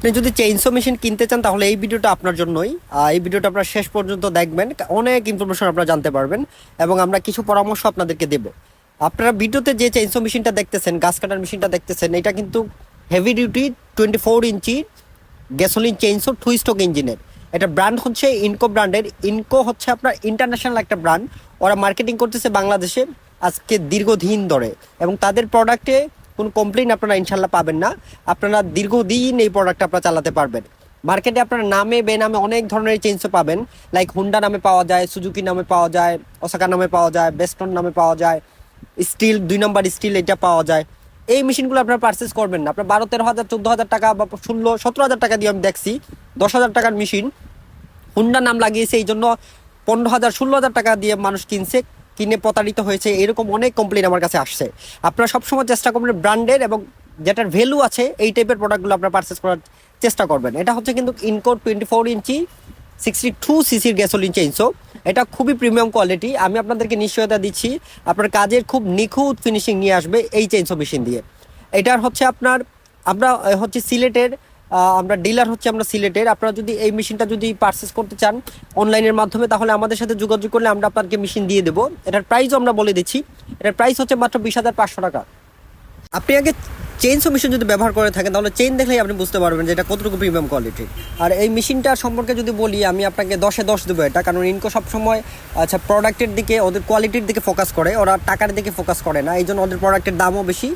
আপনি যদি chainsaw machine কিনতে চান তাহলে এই ভিডিওটা আপনার জন্যই। এই ভিডিওটা আপনারা শেষ পর্যন্ত দেখবেন, অনেক ইনফরমেশন আপনারা জানতে পারবেন এবং আমরা কিছু পরামর্শ আপনাদেরকে দেব। আপনারা ভিডিওতে যে চেইনসো মেশিনটা দেখতেছেন, গাছ কাটার মেশিনটা দেখতেছেন, এটা কিন্তু হেভি ডিউটি 24 ইঞ্চি গ্যাসোলিন চেইনসো 2 স্ট্রোক ইঞ্জিনের। এটা ব্র্যান্ড হচ্ছে ইনকো ব্র্যান্ডের। ইনকো হচ্ছে আপনার ইন্টারন্যাশনাল একটা ব্র্যান্ড, ওরা মার্কেটিং করতেছে বাংলাদেশে আজকে দীর্ঘদিন ধরে, এবং তাদের প্রোডাক্টে কোনো কমপ্লেন আপনারা ইনশাল্লাহ পাবেন না। আপনারা দীর্ঘদিন এই প্রোডাক্ট আপনারা চালাতে পারবেন। মার্কেটে আপনারা নামে বেনামে অনেক ধরনের চেইনসো পাবেন, লাইক হুন্ডা নামে পাওয়া যায়, সুজুকি নামে পাওয়া যায়, ওসাকা নামে পাওয়া যায়, বেস্টন নামে পাওয়া যায়, স্টিল 2 নম্বর স্টিল এটা পাওয়া যায়। এই মেশিনগুলো আপনারা পারচেস করবেন না। আপনার 12-13,000 14,000 টাকা বা 16-17,000 টাকা দিয়ে আমি দেখছি 10,000 টাকার মেশিন হুন্ডা নাম লাগিয়েছে, এই জন্য 15,000-16,000 টাকা দিয়ে মানুষ কিনে প্রতারিত হয়েছে। এরকম অনেক কমপ্লেন আমার কাছে আসছে। আপনারা সবসময় চেষ্টা করবেন ব্র্যান্ডের এবং যেটার ভ্যালু আছে এই টাইপের প্রোডাক্টগুলো আপনারা পারচেস করার চেষ্টা করবেন। এটা হচ্ছে কিন্তু ইনকো 24 ইঞ্চি 62 সিসির গ্যাসোলিন চেইনসো। এটা খুবই প্রিমিয়াম কোয়ালিটি। আমি আপনাদেরকে নিশ্চয়তা দিচ্ছি আপনার কাজের খুব নিখুঁত ফিনিশিং নিয়ে আসবে এই চেইনসো মেশিন দিয়ে। এটার হচ্ছে আমরা হচ্ছে সিলেটের, আমরা ডিলার হচ্ছে আমরা সিলেটের। আপনারা যদি এই মেশিনটা যদি পারচেস করতে চান অনলাইনের মাধ্যমে তাহলে আমাদের সাথে যোগাযোগ করলে আমরা আপনাকে মেশিন দিয়ে দেবো। এটার প্রাইসও আমরা বলে দিচ্ছি। এটার প্রাইস হচ্ছে মাত্র 20,500 টাকা। আপনি আগে চেইনসো মেশিন যদি ব্যবহার করে থাকেন তাহলে চেইন দেখলেই আপনি বুঝতে পারবেন যে এটা কতটুকু প্রিমিয়াম কোয়ালিটির। আর এই মেশিনটা সম্পর্কে যদি বলি, আমি আপনাকে 10-এ 10 দেবো এটা, কারণ ইনকো সবসময় প্রোডাক্টের দিকে, ওদের কোয়ালিটির দিকে ফোকাস করে, ওরা টাকার দিকে ফোকাস করে না। এই জন্য ওদের প্রোডাক্টের দামও বেশি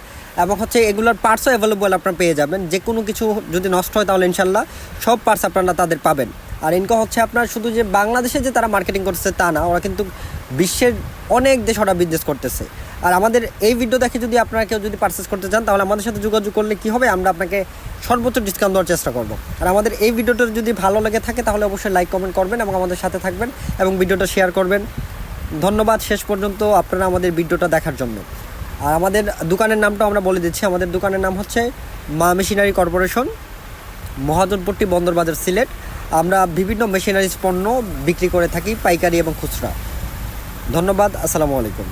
এবং হচ্ছে এগুলোর পার্টসও অ্যাভেলেবল আপনারা পেয়ে যাবেন। যে কোনো কিছু যদি নষ্ট হয় তাহলে ইনশাল্লাহ সব পার্টস আপনারা তাদের পাবেন। আর ইনকো হচ্ছে আপনার শুধু যে বাংলাদেশে যে তারা মার্কেটিং করতেছে তা না, ওরা কিন্তু বিশ্বের অনেক দেশ ওরা বিজনেস করতেছে। আর আমাদের এই ভিডিও দেখে যদি আপনারা কেউ যদি পারচেস করতে চান তাহলে আমাদের সাথে যোগাযোগ করলে কী হবে, আমরা আপনাকে সর্বোচ্চ ডিসকাউন্ট দেওয়ার চেষ্টা করব। আর আমাদের এই ভিডিওটা যদি ভালো লেগে থাকে তাহলে অবশ্যই লাইক কমেন্ট করবেন এবং আমাদের সাথে থাকবেন এবং ভিডিওটা শেয়ার করবেন। ধন্যবাদ শেষ পর্যন্ত আপনারা আমাদের ভিডিওটা দেখার জন্য। আর আমাদের দোকানের নামটাও আমরা বলে দিচ্ছি। আমাদের দোকানের নাম হচ্ছে মা মেশিনারি কর্পোরেশন, মহাজনপট্টি, বন্দরবাজার, সিলেট। আমরা বিভিন্ন মেশিনারিজ পণ্য বিক্রি করে থাকি পাইকারি এবং খুচরা। ধন্যবাদ। আসসালামু আলাইকুম।